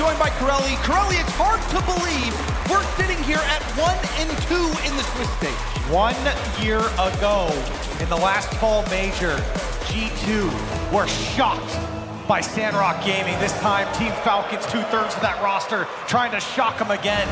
joined by Corelli. Corelli, it's hard to believe we're sitting here at 1-2 in the Swiss stage. 1 year ago, in the last fall major, G2 were shocked by Sandrock Gaming. This time, Team Falcons, 2/3 of that roster, trying to shock them again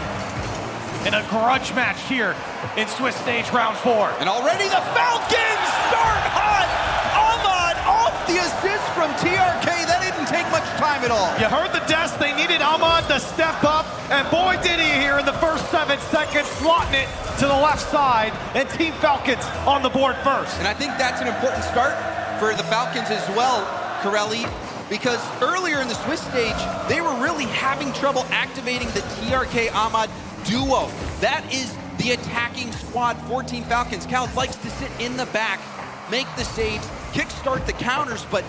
in a grudge match here in Swiss stage round 4. And already the Falcons start hot! Ahmad off the assist from TRK. That didn't take much time at all. You heard the desk. They needed Ahmad to step up, and boy did he here in the first 7 seconds, slotting it to the left side, and Team Falcons on the board first. And I think that's an important start for the Falcons as well, Corelli, because earlier in the Swiss stage, they were really having trouble activating the TRK-Ahmad duo. That is the attacking squad for Team Falcons. Khaled likes to sit in the back, make the saves, kickstart the counters, but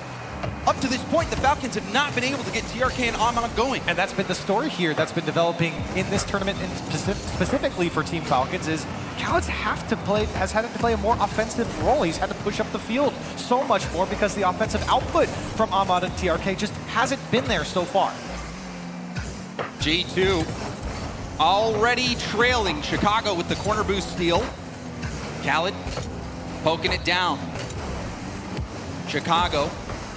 up to this point, the Falcons have not been able to get TRK and Ahmad going. And that's been the story here that's been developing in this tournament, and specifically for Team Falcons, is Khaled has had to play a more offensive role. He's had to push up the field so much more because the offensive output from Ahmad and TRK just hasn't been there so far. G2 already trailing Chicago with the corner boost steal. Khaled poking it down. Chicago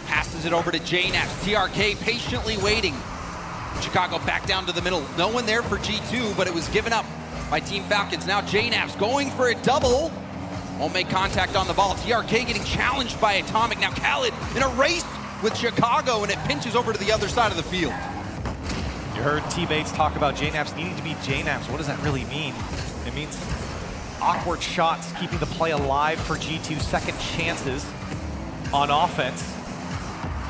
passes it over to JNaps. TRK patiently waiting. Chicago back down to the middle. No one there for G2, but it was given up by Team Falcons. Now JNaps going for a double. Won't make contact on the ball. TRK getting challenged by Atomic. Now Khaled in a race with Chicago, and it pinches over to the other side of the field. You heard T-Bates talk about JNaps needing to be JNaps. What does that really mean? It means awkward shots, keeping the play alive for G2, second chances on offense.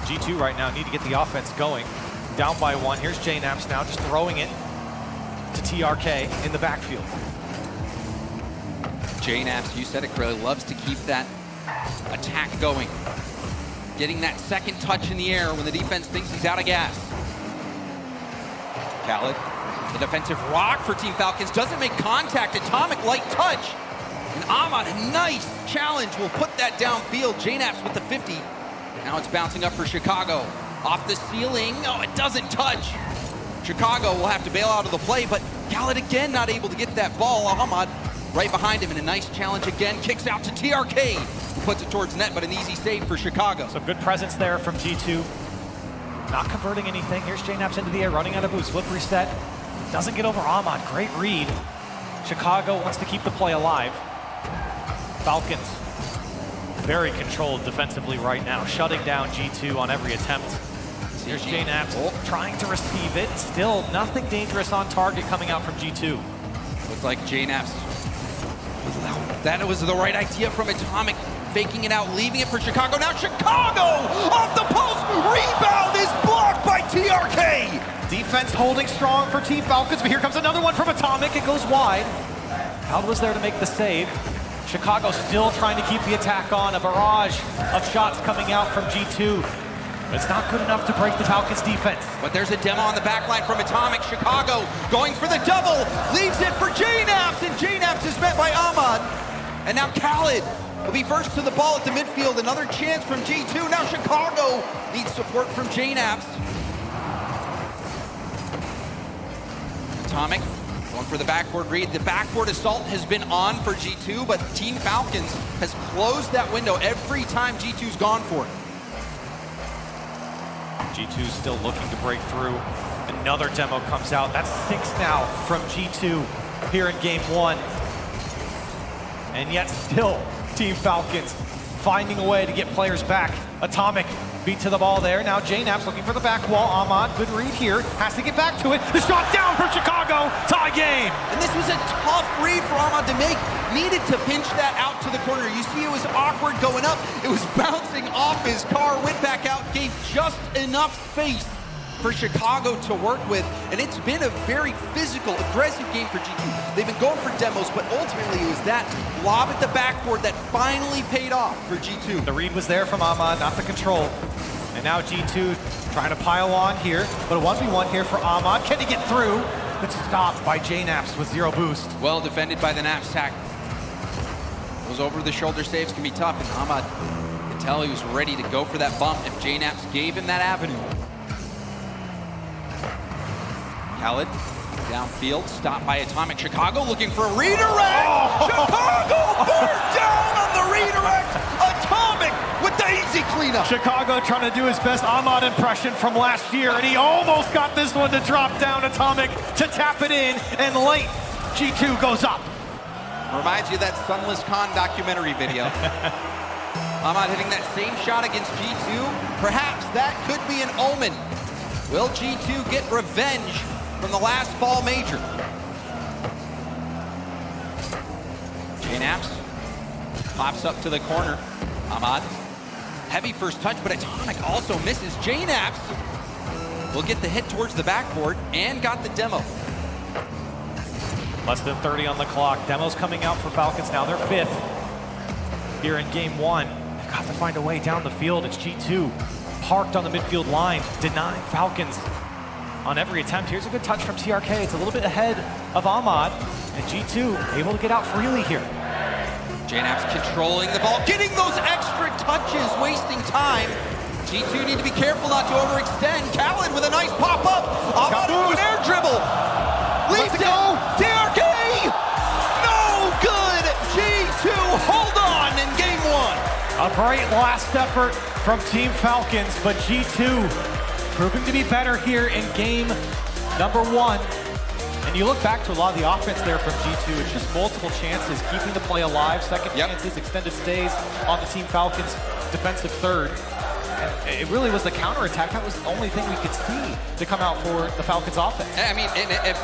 G2 right now need to get the offense going. Down by 1, here's JNaps now, just throwing it to TRK in the backfield. JNaps, you said it, Corelli, loves to keep that attack going. Getting that second touch in the air when the defense thinks he's out of gas. Khaled, the defensive rock for Team Falcons, doesn't make contact. Atomic light touch. And Ahmad, a nice challenge, will put that downfield. JNaps with the 50. Now it's bouncing up for Chicago. Off the ceiling, oh, it doesn't touch. Chicago will have to bail out of the play, but Khaled again not able to get that ball. Ahmad right behind him, and a nice challenge again. Kicks out to TRK, who puts it towards net, but an easy save for Chicago. Some good presence there from G2. Not converting anything. Here's JNaps into the air, running out of boost. Flip reset. Doesn't get over Ahmad. Great read. Chicago wants to keep the play alive. Falcons, very controlled defensively right now, shutting down G2 on every attempt. Here's JNaps trying to receive it. Still nothing dangerous on target coming out from G2. Looks like JNaps, that was the right idea from Atomic. Faking it out, leaving it for Chicago. Now Chicago off the post. Rebound is blocked by TRK. Defense holding strong for Team Falcons, but here comes another one from Atomic. It goes wide. Khaled was there to make the save. Chicago still trying to keep the attack on. A barrage of shots coming out from G2. It's not good enough to break the Falcons defense. But there's a demo on the back line from Atomic. Chicago going for the double. Leaves it for JNaps, and JNaps is met by Ahmad. And now Khaled will be first to the ball at the midfield. Another chance from G2. Now Chicago needs support from JNaps. Atomic going for the backboard read. The backboard assault has been on for G2, but Team Falcons has closed that window every time G2's gone for it. G2 still looking to break through. Another demo comes out. That's 6 now from G2 here in game 1. And yet still, Team Falcons finding a way to get players back. Atomic beat to the ball there. Now JNaps looking for the back wall. Ahmad, good read here. Has to get back to it. The shot down from Chicago. Tie game. And this was a tough read for Ahmad to make. Needed to pinch that out to the corner. You see it was awkward going up. It was bouncing off his car, went back out, gave just enough space for Chicago to work with. And it's been a very physical, aggressive game for G2. They've been going for demos, but ultimately it was that lob at the backboard that finally paid off for G2. The read was there from Ahmad, not the control. And now G2 trying to pile on here, but a 1v1 here for Ahmad. Can he get through? It's stopped by JNaps with 0 boost. Well defended by the knapsack. Those over-the-shoulder saves can be tough, and Ahmad could tell he was ready to go for that bump if JNaps gave him that avenue. Khaled, downfield, stopped by Atomic. Chicago looking for a redirect! Oh. Chicago fourth down on the redirect! Atomic with the easy cleanup! Chicago trying to do his best Ahmad impression from last year, and he almost got this one to drop down. Atomic to tap it in, and late, G2 goes up. Reminds you of that Sunless Khan documentary video. Ahmad hitting that same shot against G2. Perhaps that could be an omen. Will G2 get revenge from the last fall major? Jnaps pops up to the corner. Ahmad, heavy first touch, but Atomic also misses. Jnaps will get the hit towards the backboard and got the demo. Less than 30 on the clock. Demos coming out for Falcons now. They're 5th here in game 1. They've got to find a way down the field. It's G2 parked on the midfield line, denying Falcons on every attempt. Here's a good touch from TRK. It's a little bit ahead of Ahmad, and G2 able to get out freely here. Jnaps controlling the ball, getting those extra touches, wasting time. G2 need to be careful not to overextend. Khaled with a nice pop-up. Ahmad with an air dribble. Leads it. TRK! No good! G2 hold on in game 1. A great last effort from Team Falcons, but G2 proving to be better here in game number 1. And you look back to a lot of the offense there from G2. It's just multiple chances, keeping the play alive, second chances, extended stays on the Team Falcons defensive third. And it really was the counterattack. That was the only thing we could see to come out for the Falcons offense. I mean, if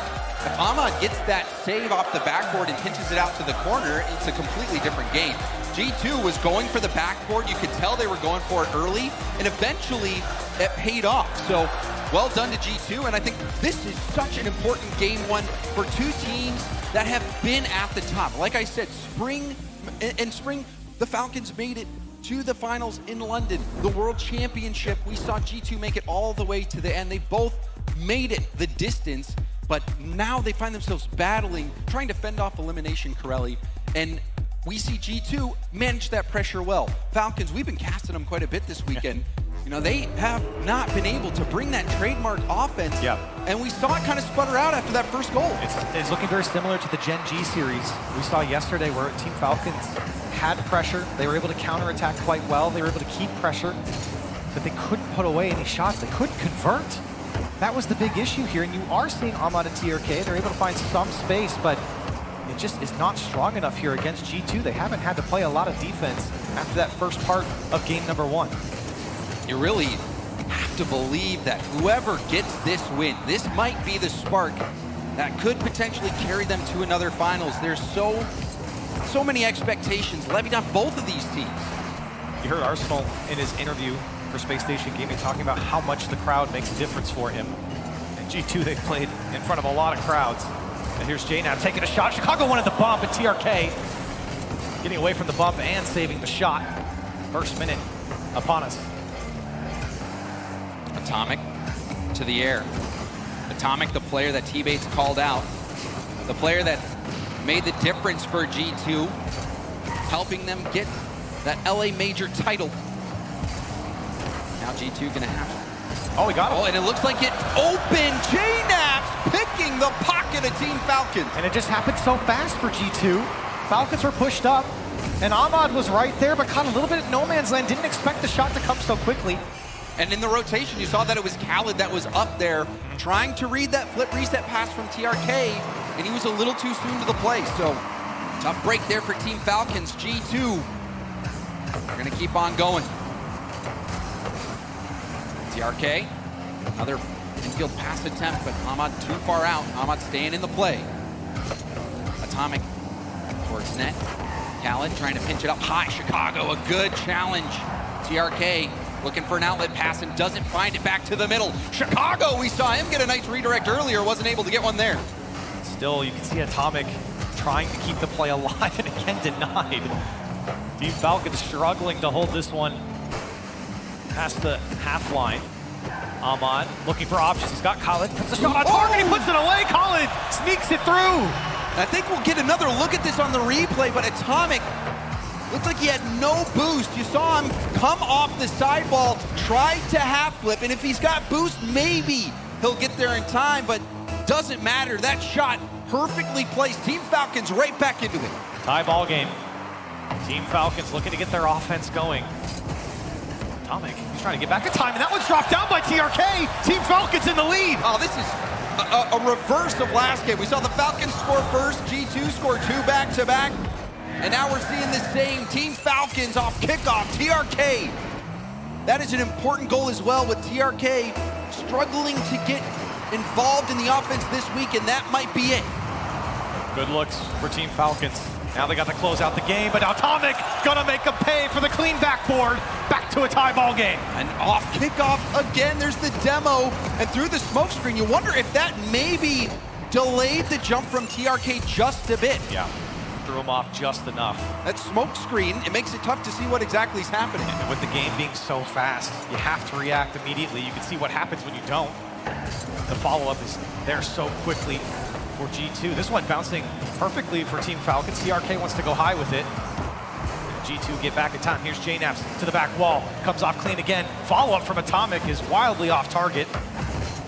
Ahmad gets that save off the backboard and pinches it out to the corner, it's a completely different game. G2 was going for the backboard. You could tell they were going for it early, and eventually it paid off. So well done to G2, and I think this is such an important game 1 for two teams that have been at the top. Like I said, in spring, the Falcons made it to the finals in London. The World Championship, we saw G2 make it all the way to the end. They both made it the distance, but now they find themselves battling, trying to fend off elimination, Corelli, and we see G2 manage that pressure well. Falcons, we've been casting them quite a bit this weekend. You know, they have not been able to bring that trademark offense, and we saw it kind of sputter out after that first goal. It's looking very similar to the Gen G series we saw yesterday, where Team Falcons had pressure. They were able to counterattack quite well. They were able to keep pressure, but they couldn't put away any shots. They couldn't convert. That was the big issue here, and you are seeing Ahmad and TRK. They're able to find some space, but it just is not strong enough here against G2. They haven't had to play a lot of defense after that first part of game number 1. You really have to believe that whoever gets this win, this might be the spark that could potentially carry them to another finals. There's so many expectations levied on both of these teams. You heard Arsenal in his interview for Space Station Gaming talking about how much the crowd makes a difference for him. And G2, they've played in front of a lot of crowds. And here's Jnaps taking a shot. Chicago wanted the bump, and TRK getting away from the bump and saving the shot. First minute upon us. Atomic to the air. Atomic, the player that T-Bates called out. The player that made the difference for G2, helping them get that LA Major title. Now G2 gonna have... Oh, he got it. Oh, and it looks like it opened. Jnaps picking the pocket of Team Falcons. And it just happened so fast for G2. Falcons were pushed up, and Ahmad was right there, but caught a little bit of no man's land. Didn't expect the shot to come so quickly. And in the rotation, you saw that it was Khaled that was up there trying to read that flip reset pass from TRK, and he was a little too soon to the play. So tough break there for Team Falcons. G2 are gonna keep on going. TRK, another infield pass attempt, but Ahmad too far out. Ahmad staying in the play. Atomic towards net. Khaled trying to pinch it up high. Chicago, a good challenge. TRK looking for an outlet pass and doesn't find it. Back to the middle. Chicago, we saw him get a nice redirect earlier, wasn't able to get one there. Still, you can see Atomic trying to keep the play alive and again denied. Team Falcons struggling to hold this one past the half line. Ahmad looking for options. He's got Khaled, puts the shot on target, he puts it away. Khaled sneaks it through. I think we'll get another look at this on the replay, but Atomic looked like he had no boost. You saw him come off the sidewall, tried to half flip, and if he's got boost, maybe he'll get there in time, but doesn't matter. That shot perfectly placed. Team Falcons right back into it. Tie ball game. Team Falcons looking to get their offense going. Atomic, he's trying to get back in time, and that one's dropped down by TRK. Team Falcons in the lead. Oh, this is a reverse of last game. We saw the Falcons score first, G2 score 2 back-to-back, and now we're seeing the same. Team Falcons off kickoff, TRK. That is an important goal as well, with TRK struggling to get involved in the offense this week, and that might be it. Good looks for Team Falcons. Now they got to close out the game, but Atomic gonna make them pay for the clean backboard. Back to a tie ball game. And off kickoff again, there's the demo, and through the smoke screen, you wonder if that maybe delayed the jump from TRK just a bit. Yeah, threw him off just enough. That smoke screen, it makes it tough to see what exactly is happening. And with the game being so fast, you have to react immediately. You can see what happens when you don't. The follow-up is there so quickly for G2. This one bouncing perfectly for Team Falcons. TRK wants to go high with it. G2 get back in time. Here's JNaps to the back wall. Comes off clean again. Follow-up from Atomic is wildly off target.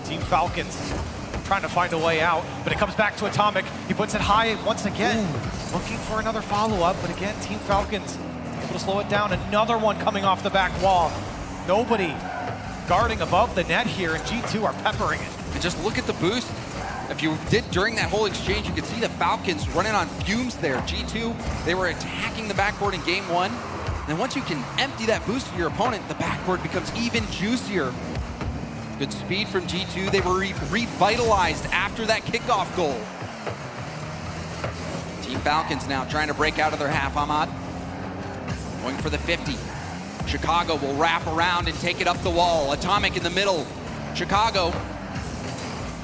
Team Falcons trying to find a way out, but it comes back to Atomic. He puts it high once again. Looking for another follow-up, but again, Team Falcons able to slow it down. Another one coming off the back wall. Nobody guarding above the net here, and G2 are peppering it. And just look at the boost. If you did during that whole exchange, you could see the Falcons running on fumes there. G2, they were attacking the backboard in game one. And once you can empty that boost to your opponent, the backboard becomes even juicier. Good speed from G2. They were revitalized after that kickoff goal. Team Falcons now trying to break out of their half. Ahmad going for the 50. Chicago will wrap around and take it up the wall. Atomic in the middle. Chicago,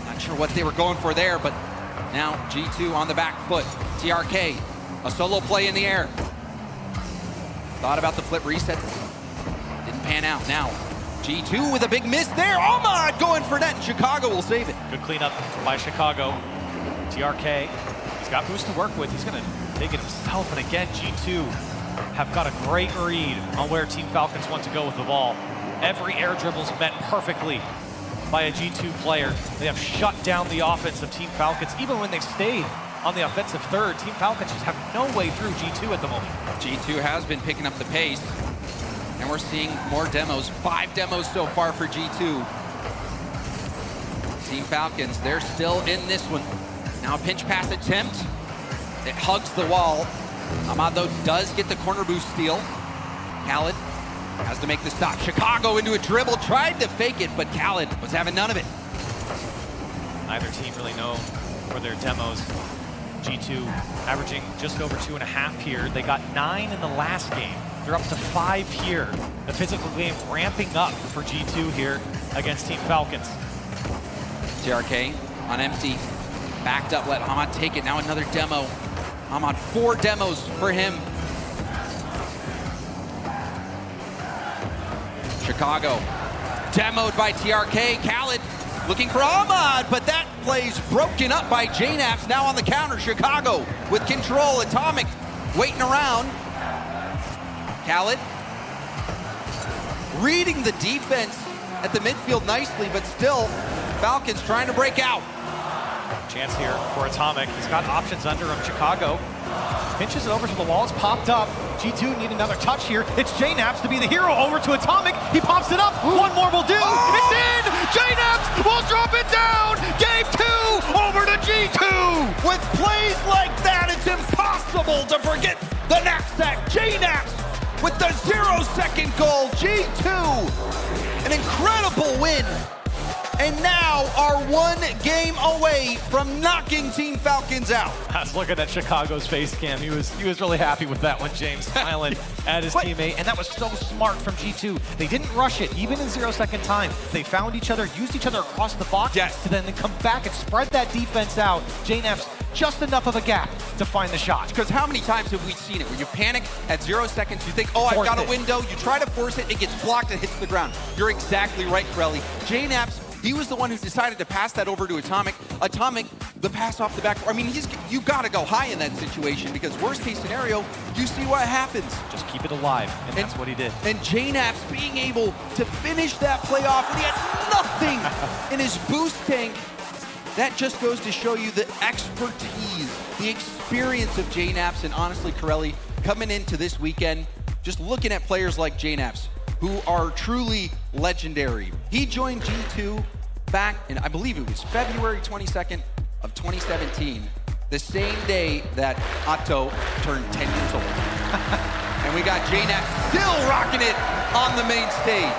not sure what they were going for there, but now G2 on the back foot. TRK, a solo play in the air. Thought about the flip reset, didn't pan out. Now G2 with a big miss there. Ahmad going for net, and Chicago will save it. Good cleanup by Chicago. TRK, he's got boost to work with. He's gonna take it himself, and again, G2 have got a great read on where Team Falcons want to go with the ball. Every air dribble's met perfectly by a G2 player. They have shut down the offense of Team Falcons. Even when they stayed on the offensive third, Team Falcons just have no way through G2 at the moment. G2 has been picking up the pace, and we're seeing more demos. 5 demos so far for G2. Team Falcons, they're still in this one. Now a pinch pass attempt. It hugs the wall. Ahmad, though, does get the corner boost steal. Khaled has to make the stop. Chicago into a dribble, tried to fake it, but Khaled was having none of it. Neither team really know for their demos. G2 averaging just over 2.5 here. They got 9 in the last game. They're up to 5 here. The physical game ramping up for G2 here against Team Falcons. TRK on empty, backed up, let Ahmad take it. Now another demo. Ahmad, 4 demos for him. Chicago, demoed by TRK. Khaled looking for Ahmad, but that play's broken up by JNaps. Now on the counter, Chicago with control. Atomic waiting around. Khaled reading the defense at the midfield nicely, but still, Falcons trying to break out. Chance here for Atomic. He's got options under him. Chicago pinches it over to the wall. It's popped up. G2 need another touch here. It's JNaps to be the hero. Over to Atomic. He pops it up. One more will do. Oh! It's in! JNaps will drop it down. Game 2 over to G2. With plays like that, it's impossible to forget the knapsack. JNaps with the 0-second goal. G2, an incredible win. And now are 1 game away from knocking Team Falcons out. I was looking at Chicago's face cam. He was really happy with that one, James, smiling at his teammate. And that was so smart from G2. They didn't rush it, even in 0-second time. They found each other, used each other across the box, to then come back and spread that defense out. JNaps just enough of a gap to find the shot. Because how many times have we seen it where you panic at 0 seconds, you think, oh, I've got a window, you try to force it, it gets blocked and hits the ground. You're exactly right, Corelli. JNaps, he was the one who decided to pass that over to Atomic. Atomic, the pass off the back. I mean, you got to go high in that situation, because worst case scenario, you see what happens. Just keep it alive, and that's what he did. And JNaps being able to finish that play off, and he had nothing nothing in his boost tank. That just goes to show you the expertise, the experience of JNaps, and honestly, Corelli, coming into this weekend, just looking at players like JNaps, who are truly legendary. He joined G2 back in, I believe it was February 22nd of 2017, the same day that Otto turned 10 years old. And we got JNaps still rocking it on the main stage.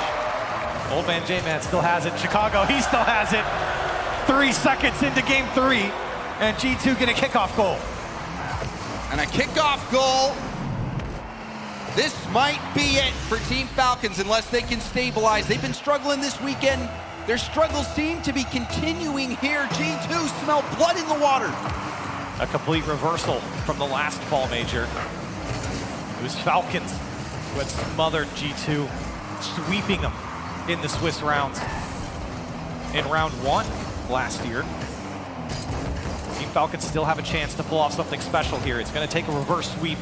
Old man J-Man still has it. Chicago, he still has it. 3 seconds into game 3, and G2 get a kickoff goal. And a kickoff goal. This might be it for Team Falcons unless they can stabilize. They've been struggling this weekend. Their struggles seem to be continuing here. G2 smell blood in the water. A complete reversal from the last fall major. It was Falcons who had smothered G2, sweeping them in the Swiss rounds. In round 1 last year, Team Falcons still have a chance to pull off something special here. It's going to take a reverse sweep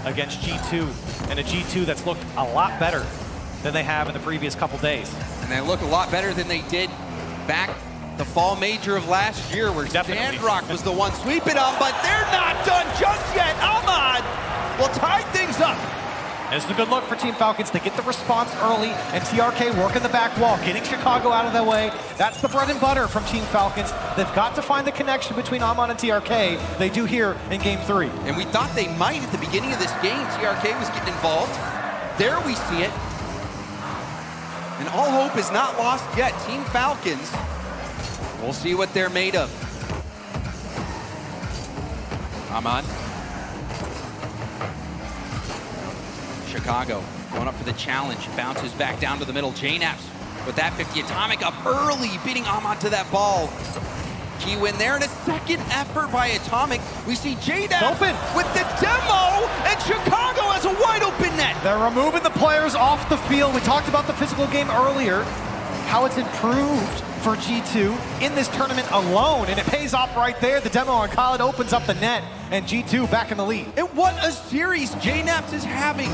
against G2, and a G2 that's looked a lot better than they have in the previous couple days. And they look a lot better than they did back the fall major of last year, where Sandrock was the one sweeping them, but they're not done just yet. Ahmad will tie things up. It's a good look for Team Falcons to get the response early, and TRK working the back wall, getting Chicago out of their way. That's the bread and butter from Team Falcons. They've got to find the connection between Ahmad and TRK. They do here in game 3. And we thought they might at the beginning of this game. TRK was getting involved. There we see it. And all hope is not lost yet. Team Falcons, we'll see what they're made of. Ahmad. Chicago going up for the challenge, bounces back down to the middle. JNaps with that 50. Atomic up early, beating Ahmad to that ball. Key win there, and a second effort by Atomic. We see JNaps with the demo, and Chicago has a wide open net. They're removing the players off the field. We talked about the physical game earlier, how it's improved for G2 in this tournament alone, and it pays off right there. The demo on Khaled opens up the net, and G2 back in the lead. And what a series JNaps is having.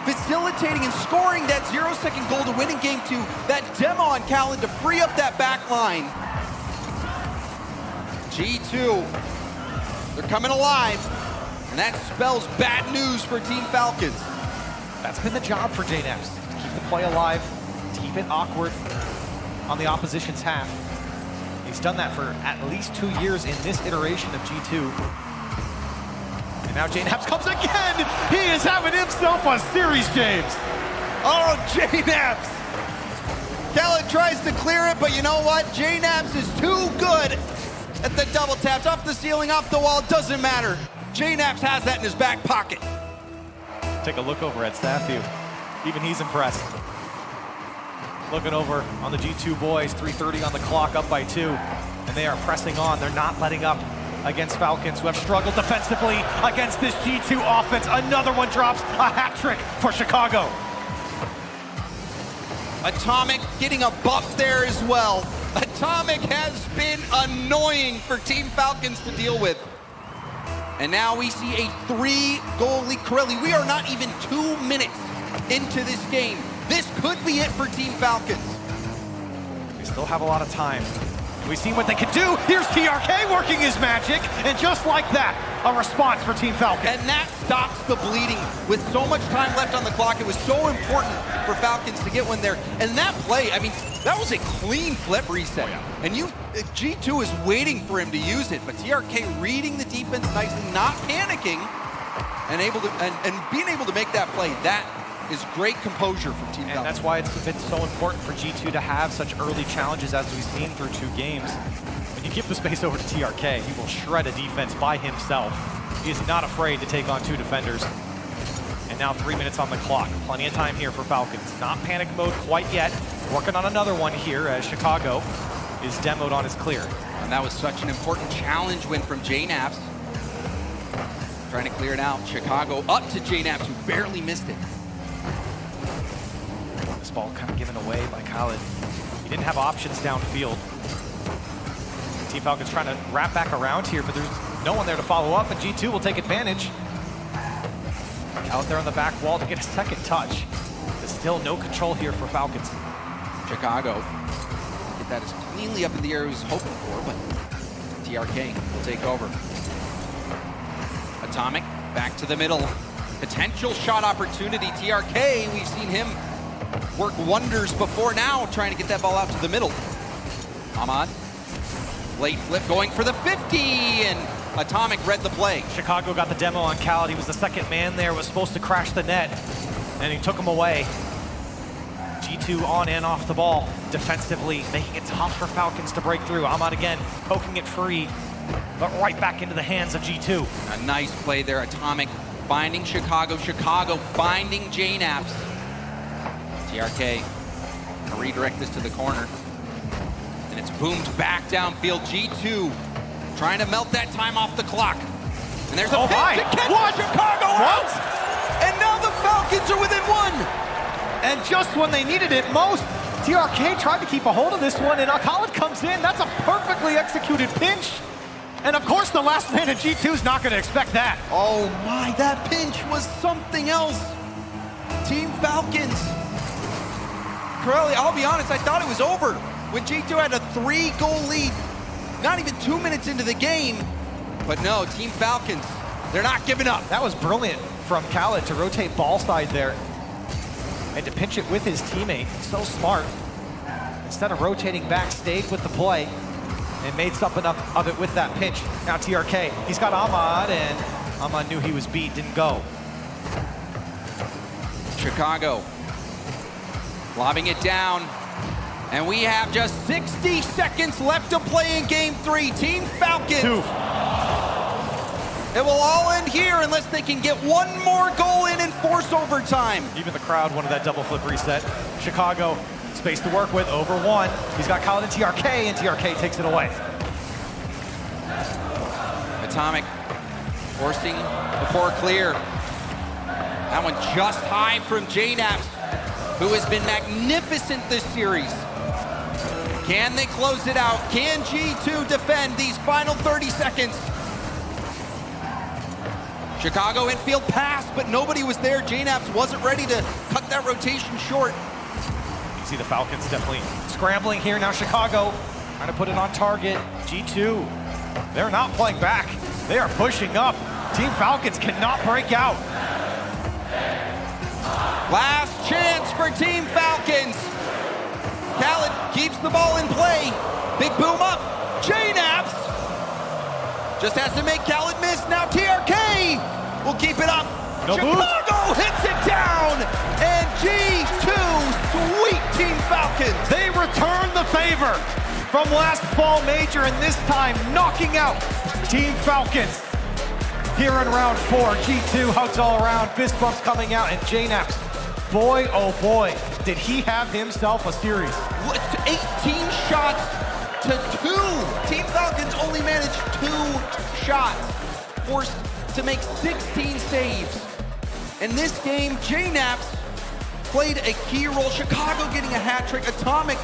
Facilitating and scoring that 0-second goal to win in game 2. That demo on Khaled to free up that back line. G2, they're coming alive. And that spells bad news for Team Falcons. That's been the job for JNaps, to keep the play alive, to keep it awkward on the opposition's half. He's done that for at least 2 years in this iteration of G2. And now JNaps comes again. He is having himself a series, James. Oh, JNaps. Khaled tries to clear it, but you know what? JNaps is too good at the double taps. Off the ceiling, off the wall, doesn't matter. JNaps has that in his back pocket. Take a look over at Staffview. Even he's impressed. Looking over on the G2 boys, 3:30 on the clock, up by 2. And they are pressing on. They're not letting up against Falcons, who have struggled defensively against this G2 offense. Another one drops, a hat trick for Chicago. Atomic getting a buff there as well. Atomic has been annoying for Team Falcons to deal with. And now we see a 3-goal lead. Corelli, we are not even 2 minutes into this game. This could be it for Team Falcons. They still have a lot of time. We've seen what they can do. Here's TRK working his magic, and just like that, a response for Team Falcons. And that stops the bleeding. With so much time left on the clock, it was so important for Falcons to get one there. And that play, I mean, that was a clean flip reset. Oh, yeah. And G2 is waiting for him to use it, but TRK reading the defense nicely, not panicking, and being able to make that play. That is great composure from Team Falcons. And that's why it's been so important for G2 to have such early challenges as we've seen through 2 games. When you give the space over to TRK, he will shred a defense by himself. He is not afraid to take on 2 defenders. And now 3 minutes on the clock. Plenty of time here for Falcons. Not panic mode quite yet. Working on another one here as Chicago is demoed on his clear. And that was such an important challenge win from JNaps. Trying to clear it out. Chicago up to JNaps, who barely missed it. This ball kind of given away by Khaled. He didn't have options downfield. Team Falcons trying to wrap back around here, but there's no one there to follow up, and G2 will take advantage. Out there on the back wall to get a second touch. There's still no control here for Falcons. Chicago get that as cleanly up in the air as he was hoping for, but TRK will take over. Atomic back to the middle. Potential shot opportunity. TRK, we've seen him work wonders before now, trying to get that ball out to the middle. Ahmad, late flip going for the 50, and Atomic read the play. Chicago got the demo on Khaled. He was the second man there, was supposed to crash the net, and he took him away. G2 on and off the ball, defensively, making it tough for Falcons to break through. Ahmad again, poking it free, but right back into the hands of G2. A nice play there. Atomic finding Chicago. Chicago finding JNAPS. TRK gonna redirect this to the corner. And it's boomed back downfield. G2 trying to melt that time off the clock. And there's a pitch to catch Chicago out. And now the Falcons are within one. And just when they needed it most, TRK tried to keep a hold of this one, and Khaled comes in. That's a perfectly executed pinch. And of course, the last man at G2 is not going to expect that. Oh my, that pinch was something else. Team Falcons. Corelli, I'll be honest, I thought it was over when G2 had a 3-goal lead. Not even 2 minutes into the game. But no, Team Falcons, they're not giving up. That was brilliant from Khaled to rotate ball side there and to pinch it with his teammate. So smart. Instead of rotating back, stayed with the play and made something of it with that pinch. Now TRK, he's got Ahmad, and Ahmad knew he was beat, didn't go. Chicago lobbing it down, and we have just 60 seconds left to play in game 3. Team Falcons. 2. It will all end here unless they can get one more goal in and force overtime. Even the crowd wanted that double flip reset. Chicago, space to work with, over 1. He's got Khaled and TRK takes it away. Atomic forcing the pour clear. That one just high from JNAPS, who has been magnificent this series. Can they close it out? Can G2 defend these final 30 seconds? Chicago infield pass, but nobody was there. JNAPS wasn't ready to cut that rotation short. You see the Falcons definitely scrambling here. Now Chicago trying to put it on target. G2, they're not playing back. They are pushing up. Team Falcons cannot break out. Last chance for Team Falcons. Khaled keeps the ball in play. Big boom up. JNAPS just has to make Khaled miss. Now TRK will keep it up. No Chicago boost. hits it down. And G2, sweet Team Falcons. They return the favor from last fall major, and this time knocking out Team Falcons. Here in round 4, G2 hugs all around, fist bumps coming out, and JNAPS, boy, oh boy, did he have himself a series. 18 shots to 2. Team Falcons only managed 2 shots, forced to make 16 saves. In this game, JNAPS played a key role. Chicago getting a hat trick. Atomic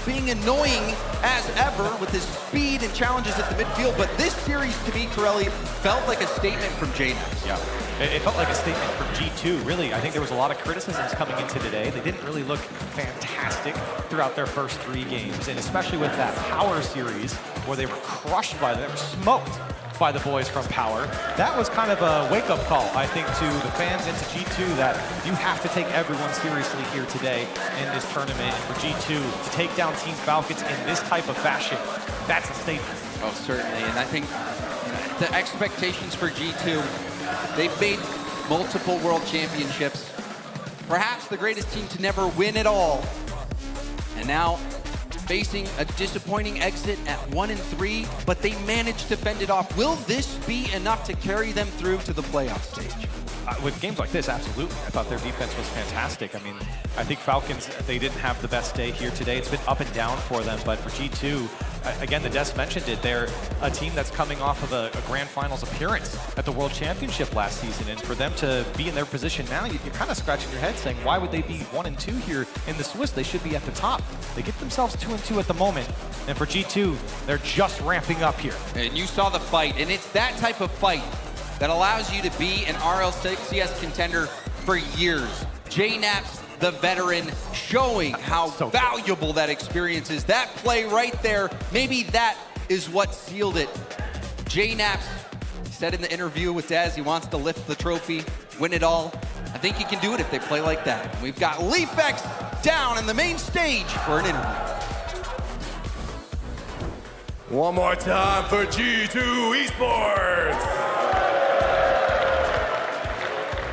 being annoying as ever with his speed and challenges at the midfield. But this series, to me, Corelli, felt like a statement from JNAPS. Yeah, it felt like a statement from G2, really. I think there was a lot of criticisms coming into today. They didn't really look fantastic throughout their first 3 games, and especially with that Power series where they were crushed by them, they were smoked by the boys from Power. That was kind of a wake-up call, I think, to the fans and to G2 that you have to take everyone seriously here today in this tournament. And for G2 to take down Team Falcons in this type of fashion, that's a statement. Oh, certainly. And I think the expectations for G2, they've made multiple World Championships. Perhaps the greatest team to never win it all. And now facing a disappointing exit at 1-3, but they managed to fend it off. Will this be enough to carry them through to the playoff stage? With games like this, absolutely. I thought their defense was fantastic. I mean, I think Falcons, they didn't have the best day here today. It's been up and down for them, but for G2, again, the Des mentioned it, they're a team that's coming off of a grand finals appearance at the World Championship last season, and for them to be in their position now, you're kind of scratching your head saying, why would they be 1-2 here in the Swiss? They should be at the top. They get themselves 2-2 at the moment, and for G2, they're just ramping up here. And you saw the fight, and it's that type of fight that allows you to be an RLCS contender for years. JNAPS the veteran, showing how valuable that experience is. That play right there, maybe that is what sealed it. JNaps said in the interview with Dez, he wants to lift the trophy, win it all. I think he can do it if they play like that. We've got Leafex down in the main stage for an interview. One more time for G2 Esports.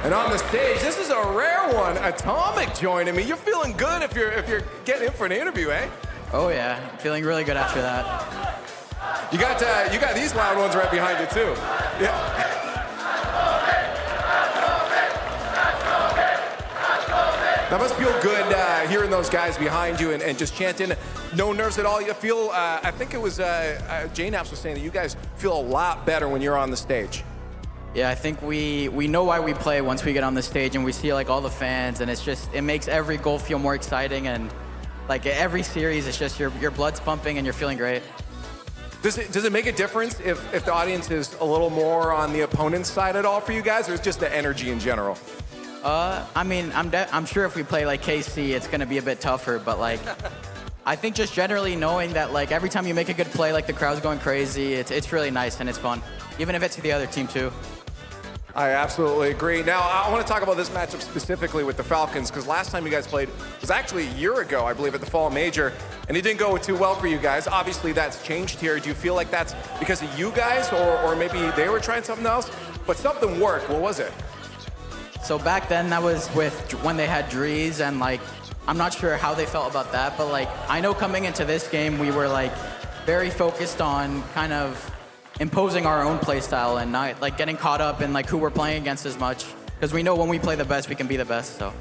And on the stage, this is a rare one. Atomic joining me. You're feeling good if you're getting in for an interview, eh? Oh yeah, I'm feeling really good after that. You got these loud ones right behind you too. Yeah. That must feel good hearing those guys behind you and just chanting. No nerves at all. You feel, I think it was JNaps was saying that you guys feel a lot better when you're on the stage. Yeah, I think we know why we play once we get on the stage and we see like all the fans, and it makes every goal feel more exciting, and like every series it's just your blood's pumping and you're feeling great. Does it make a difference if the audience is a little more on the opponent's side at all for you guys, or is it just the energy in general? I mean, I'm sure if we play like KC, it's gonna be a bit tougher, but like, I think just generally knowing that like every time you make a good play, like the crowd's going crazy, it's really nice and it's fun, even if it's the other team too. I absolutely agree. Now, I want to talk about this matchup specifically with the Falcons, because last time you guys played was actually a year ago, I believe, at the Fall Major, and it didn't go too well for you guys. Obviously, that's changed here. Do you feel like that's because of you guys, or maybe they were trying something else? But something worked. What was it? So back then, that was when they had Drees, and like, I'm not sure how they felt about that, but like, I know coming into this game, we were like very focused on kind of imposing our own play style and not like getting caught up in like who we're playing against as much, because we know when we play the best, we can be the best. So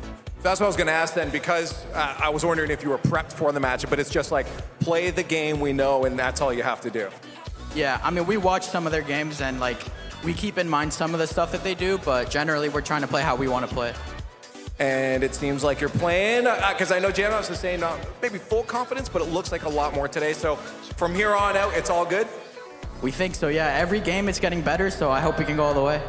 that's what I was going to ask then, because I was wondering if you were prepped for the matchup, but it's just like play the game we know, and that's all you have to do. Yeah, I mean, we watch some of their games and like we keep in mind some of the stuff that they do, but generally we're trying to play how we want to play. And it seems like you're playing, because I know JNaps is saying maybe full confidence, but it looks like a lot more today. So from here on out, it's all good? We think so, yeah. Every game it's getting better, so I hope we can go all the way.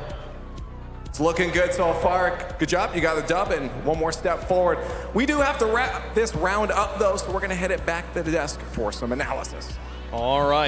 It's looking good so far. Good job, you got the dub, and one more step forward. We do have to wrap this round up though, so we're gonna head it back to the desk for some analysis. All right.